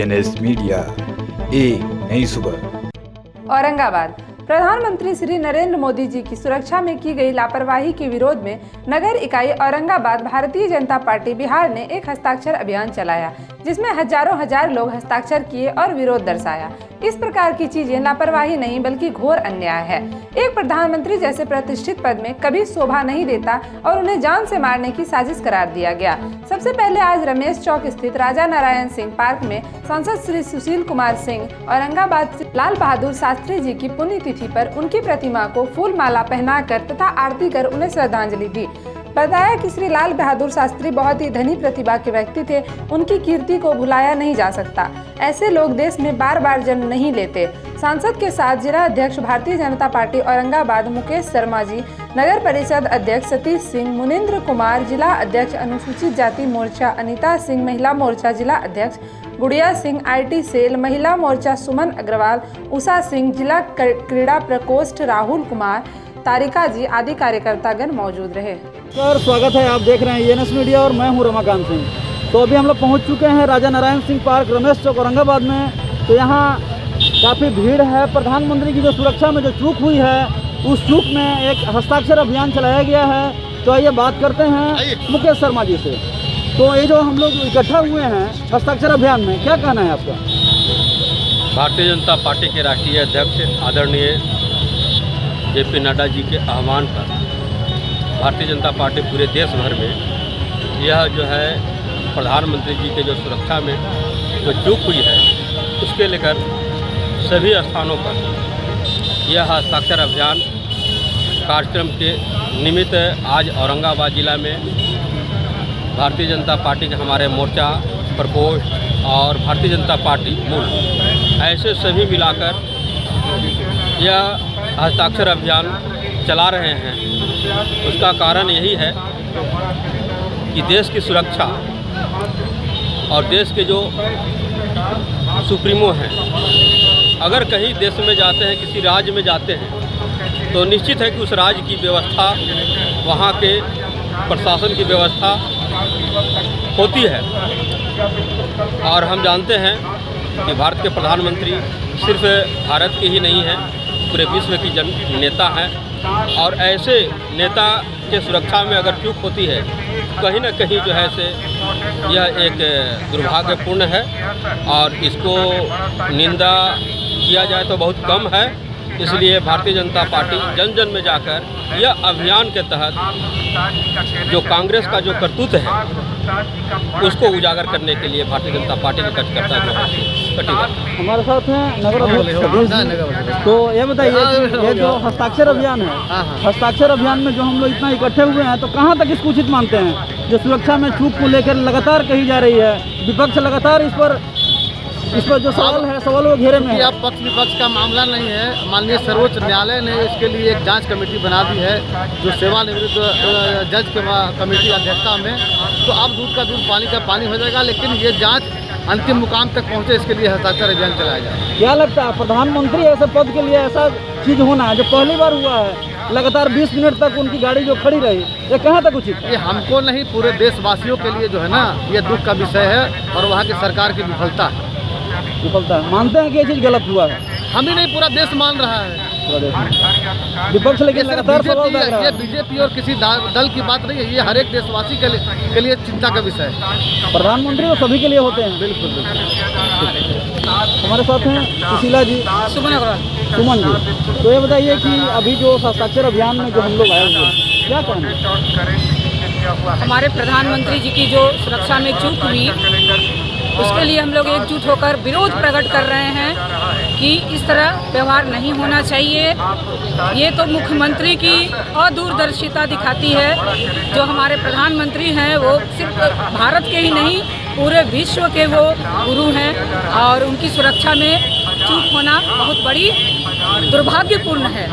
NS media, एक नई सुबह। औरंगाबाद। प्रधानमंत्री श्री नरेंद्र मोदी जी की सुरक्षा में की गई लापरवाही के विरोध में नगर इकाई औरंगाबाद भारतीय जनता पार्टी बिहार ने एक हस्ताक्षर अभियान चलाया, जिसमें हजार लोग हस्ताक्षर किए और विरोध दर्शाया। इस प्रकार की चीजें लापरवाही नहीं बल्कि घोर अन्याय है। एक प्रधानमंत्री जैसे प्रतिष्ठित पद में कभी शोभा नहीं देता और उन्हें जान से मारने की साजिश करार दिया गया। सबसे पहले आज रमेश चौक स्थित राजा नारायण सिंह पार्क में सांसद श्री सुशील कुमार सिंह औरंगाबाद लाल बहादुर शास्त्री जी की पुण्यतिथि पर उनकी प्रतिमा को फूल माला पहनाकर तथा आरती कर उन्हें श्रद्धांजलि दी। बताया कि श्री लाल बहादुर शास्त्री बहुत ही धनी प्रतिभा के व्यक्ति थे। उनकी कीर्ति को भुलाया नहीं जा सकता। ऐसे लोग देश में बार बार जन्म नहीं लेते। सांसद के साथ जिला अध्यक्ष भारतीय जनता पार्टी औरंगाबाद मुकेश शर्मा जी, नगर परिषद अध्यक्ष सतीश सिंह, मुनिंद्र कुमार, जिला अध्यक्ष अनुसूचित जाति मोर्चा अनीता सिंह, महिला मोर्चा जिला अध्यक्ष गुड़िया सिंह, IT सेल महिला मोर्चा सुमन अग्रवाल, उषा सिंह, जिला क्रीड़ा प्रकोष्ठ राहुल कुमार, तारिका जी आदि कार्यकर्तागण मौजूद रहे। सर, स्वागत है। आप देख रहे हैं एनएस मीडिया और मैं हूं रमाकांत सिंह। तो अभी हम लोग पहुंच चुके हैं राजा नारायण सिंह पार्क रमेश चौक औरंगाबाद में। तो यहाँ काफ़ी भीड़ है। प्रधानमंत्री की जो सुरक्षा में जो चूक हुई है, उस चूक में एक हस्ताक्षर अभियान चलाया गया है। तो आइए बात करते हैं मुकेश शर्मा जी से। तो ये जो हम लोग इकट्ठा हुए हैं हस्ताक्षर अभियान में, क्या कहना है आपका? भारतीय जनता पार्टी के राष्ट्रीय अध्यक्ष आदरणीय JP नड्डा जी के आह्वान पर भारतीय जनता पार्टी पूरे देश भर में यह जो है प्रधानमंत्री जी के जो सुरक्षा में जो चूक हुई है, उसके लेकर सभी स्थानों पर यह हस्ताक्षर अभियान कार्यक्रम के निमित्त आज औरंगाबाद जिला में भारतीय जनता पार्टी के हमारे मोर्चा प्रकोष्ठ और भारतीय जनता पार्टी मूल ऐसे सभी मिलाकर यह हस्ताक्षर अभियान चला रहे हैं। उसका कारण यही है कि देश की सुरक्षा और देश के जो सुप्रीमो हैं, अगर कहीं देश में जाते हैं, किसी राज्य में जाते हैं, तो निश्चित है कि उस राज्य की व्यवस्था, वहाँ के प्रशासन की व्यवस्था होती है। और हम जानते हैं कि भारत के प्रधानमंत्री सिर्फ भारत के ही नहीं हैं, पूरे विश्व की नेता हैं। और ऐसे नेता के सुरक्षा में अगर चूक होती है, कहीं ना कहीं जो है से यह एक दुर्भाग्यपूर्ण है और इसको निंदा किया जाए तो बहुत कम है। इसलिए भारतीय जनता पार्टी जन जन में जाकर यह अभियान के तहत जो कांग्रेस का जो करतूत है, उसको उजागर करने के लिए भारतीय जनता पार्टी के कार्यकर्ता जो है कटिबद्ध। हमारे साथ हैं नगर अध्यक्ष। तो ये बताइए, ये जो हस्ताक्षर अभियान है, हस्ताक्षर अभियान में जो हम लोग इतना इकट्ठे हुए हैं, तो कहाँ तक इसको उचित मानते हैं? जो सुरक्षा में चूक को लेकर लगातार कही जा रही है, विपक्ष लगातार इस पर जो सवाल है, सवालों के घेरे में है। अब पक्ष विपक्ष का मामला नहीं है। माननीय सर्वोच्च न्यायालय ने इसके लिए एक जांच कमेटी बना दी है, जो सेवानिवृत्त जज के कमेटी अध्यक्षता में। तो अब दूध का दूध, पानी का पानी हो जाएगा। लेकिन ये जांच अंतिम मुकाम तक पहुँचे, इसके लिए हस्ताक्षर अभियान चलाया जाए। क्या लगता है प्रधानमंत्री ऐसे पद के लिए ऐसा चीज़ होना जो पहली बार हुआ है, लगातार 20 मिनट तक उनकी गाड़ी जो खड़ी रही, ये कहाँ तक उचित है? ये हमको नहीं, पूरे देशवासियों के लिए जो है ना, ये दुख का विषय है और वहाँ की सरकार की विफलता है। मानते हैं कि ये चीज़ गलत हुआ है? हम ही नहीं, पूरा देश मान रहा है। विपक्ष लेकिन लगातार सवाल उठा रहा है। ये बीजेपी और किसी दल की बात नहीं है, ये हर एक देशवासी के लिए चिंता का विषय है। प्रधानमंत्री तो सभी के लिए होते हैं। बिल्कुल बिल्कुल। हमारे साथ हैं सुशीला जी, सुमन जी। तो ये बताइए कि अभी जो हस्ताक्षर अभियान में जो हम लोग आए हुए हैं, क्या कहना है? हमारे प्रधानमंत्री जी की जो सुरक्षा में चूक हुई, उसके लिए हम लोग एकजुट होकर विरोध प्रकट कर रहे हैं कि इस तरह व्यवहार नहीं होना चाहिए। ये तो मुख्यमंत्री की अदूरदर्शिता दिखाती है। जो हमारे प्रधानमंत्री हैं, वो सिर्फ भारत के ही नहीं, पूरे विश्व के वो गुरु हैं और उनकी सुरक्षा में चूक होना बहुत बड़ी दुर्भाग्यपूर्ण है।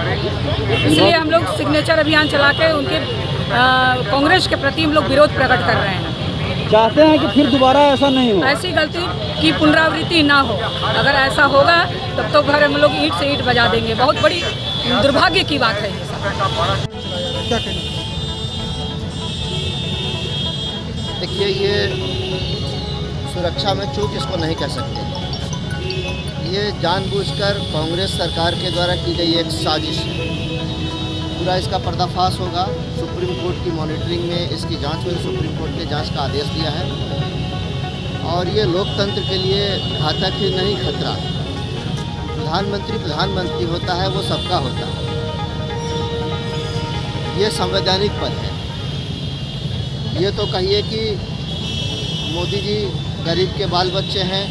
इसलिए हम लोग सिग्नेचर अभियान चला के उनके कांग्रेस के प्रति हम लोग विरोध प्रकट कर रहे हैं। चाहते हैं कि फिर दोबारा ऐसा नहीं हो, ऐसी गलती की पुनरावृत्ति ना हो। अगर ऐसा होगा तब तो घर हम लोग ईंट से ईंट बजा देंगे। बहुत बड़ी दुर्भाग्य की बात है ये सब। देखिए, ये सुरक्षा में चूक इसको नहीं कह सकते। ये जानबूझकर कांग्रेस सरकार के द्वारा की गई एक साजिश है। पूरा इसका पर्दाफाश होगा। सुप्रीम कोर्ट की मॉनिटरिंग में इसकी जांच हुई, सुप्रीम कोर्ट ने जांच का आदेश दिया है और ये लोकतंत्र के लिए घातक ही नहीं खतरा। प्रधानमंत्री होता है, वो सबका होता है। ये संवैधानिक पद है। ये तो कहिए कि मोदी जी गरीब के बाल बच्चे हैं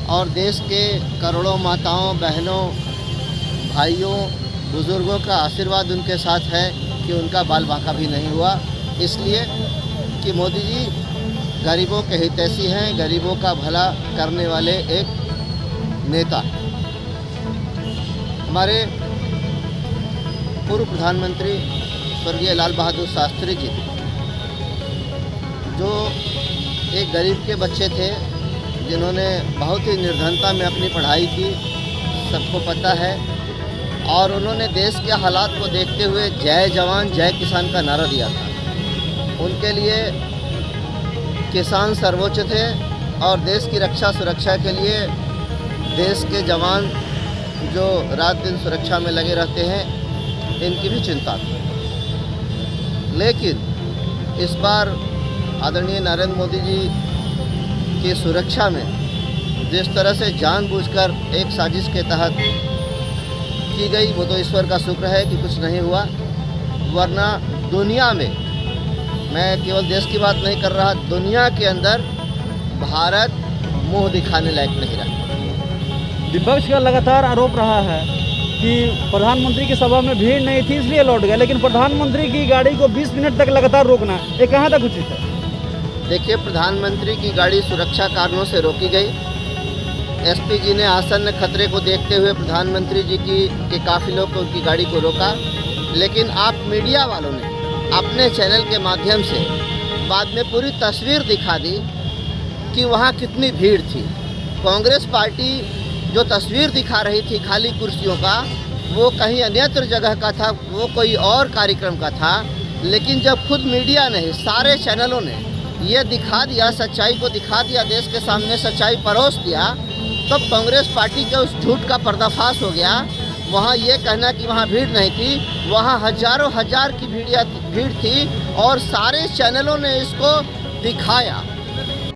और देश के करोड़ों माताओं, बहनों, भाइयों, बुज़ुर्गों का आशीर्वाद उनके साथ है कि उनका बाल बांका भी नहीं हुआ, इसलिए कि मोदी जी गरीबों के हितैषी हैं, गरीबों का भला करने वाले एक नेता हैं। हमारे पूर्व प्रधानमंत्री स्वर्गीय लाल बहादुर शास्त्री जी, जो एक गरीब के बच्चे थे, जिन्होंने बहुत ही निर्धनता में अपनी पढ़ाई की, सबको पता है, और उन्होंने देश के हालात को देखते हुए जय जवान जय किसान का नारा दिया था। उनके लिए किसान सर्वोच्च थे और देश की रक्षा सुरक्षा के लिए देश के जवान जो रात दिन सुरक्षा में लगे रहते हैं, इनकी भी चिंता थी। लेकिन इस बार आदरणीय नरेंद्र मोदी जी की सुरक्षा में जिस तरह से जानबूझकर एक साजिश के तहत की गई, वो तो ईश्वर का शुक्र है कि कुछ नहीं हुआ, वरना दुनिया में, मैं केवल देश की बात नहीं कर रहा, दुनिया के अंदर भारत मुंह दिखाने लायक नहीं रहा। विपक्ष का लगातार आरोप रहा है कि प्रधानमंत्री की सभा में भीड़ नहीं थी इसलिए लौट गए, लेकिन प्रधानमंत्री की गाड़ी को 20 मिनट तक लगातार रोकना, ये कहाँ तक उचित है? देखिए, प्रधानमंत्री की गाड़ी सुरक्षा कारणों से रोकी गई। एसपी जी ने आसन्न खतरे को देखते हुए प्रधानमंत्री जी के काफिलों को, उनकी गाड़ी को रोका, लेकिन आप मीडिया वालों ने अपने चैनल के माध्यम से बाद में पूरी तस्वीर दिखा दी कि वहाँ कितनी भीड़ थी। कांग्रेस पार्टी जो तस्वीर दिखा रही थी खाली कुर्सियों का, वो कहीं अन्यत्र जगह का था, वो कोई और कार्यक्रम का था। लेकिन जब खुद मीडिया ने, सारे चैनलों ने ये दिखा दिया, सच्चाई को दिखा दिया, देश के सामने सच्चाई परोस दिया, तब कांग्रेस पार्टी के उस झूठ का पर्दाफाश हो गया। वहाँ ये कहना कि वहाँ भीड़ नहीं थी, वहाँ हजारों हजार की भीड़ थी और सारे चैनलों ने इसको दिखाया।